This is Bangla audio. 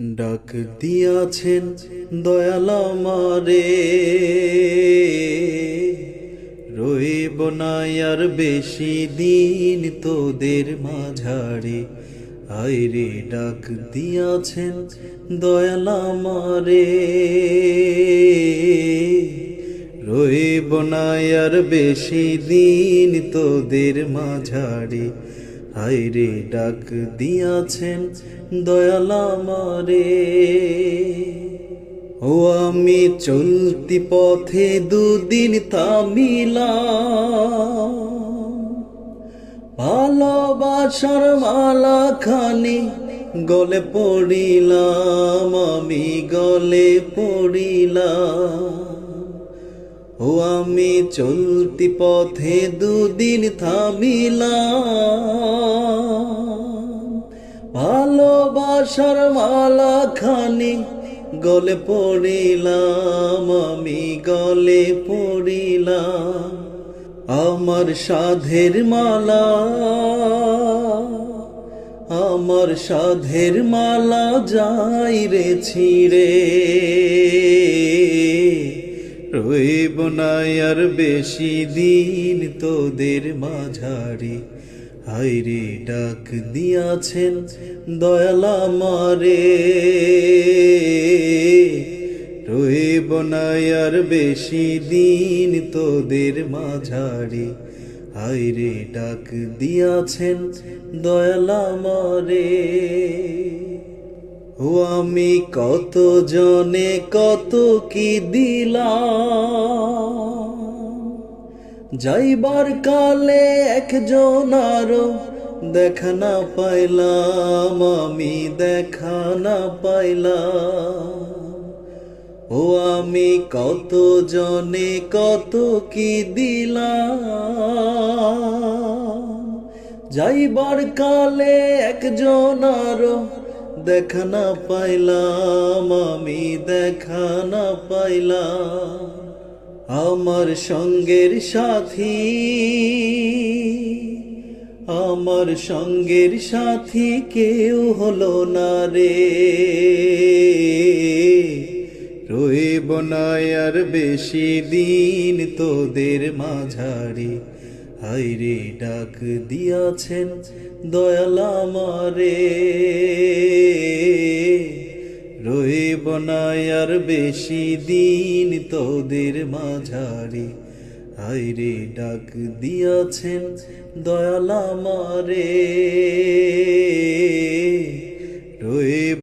ডাক দিয়াছেন দয়াল আমারে, রইব না আর বেশি দিন তোদের মাঝারে। আইরে ডাক দিয়াছেন দয়াল আমারে, রইব না আর বেশি দিন তোদের মাঝারে। হায়রে ডাক দিয়াছেন দয়াল আমারে। ও আমি চলতি পথে দুদিন থামিলাম, ভালোবাসার মালা খানি গলে পড়িলাম, আমি গলে পড়িলাম। ও আমি চলতি পথে দুদিন থামিলাম, ভালোবাসার মালা খানি গলে পড়িলাম, আমি গলে পড়িলাম। আমার সাধের মালা, আমার সাধের মালা যাই রে ছিঁড়ে, রইব না আর বেশি দিন তোদের মাঝারে। হায়রে ডাক দিয়াছেন দয়াল আমারে, রইব না আর বেশি দিন তোদের মাঝারে। হায়রে ডাক দিয়াছেন দয়াল আমারে। ও আমি কত জনে কত কি দিলাম, যাইবার কালে একজন আরো দেখা না পাইলাম, আমি দেখা না পাইলাম। ও আমি কত জনে কত কি দিলাম, যাইবার কালে একজন আরো দেখা না পাইলাম, আমি দেখা না পাইলাম। আমার সঙ্গের সাথী, আমার সঙ্গের সাথী কেউ হলো না রে, রইব না আর বেশি দিন তোদের মাঝারে। হায়রে ডাক দিয়াছেন দয়াল আমারে, রইব না আর বেশি দিন তোদের মাঝারে। হায়রে ডাক দিয়াছেন দয়াল আমারে, রইব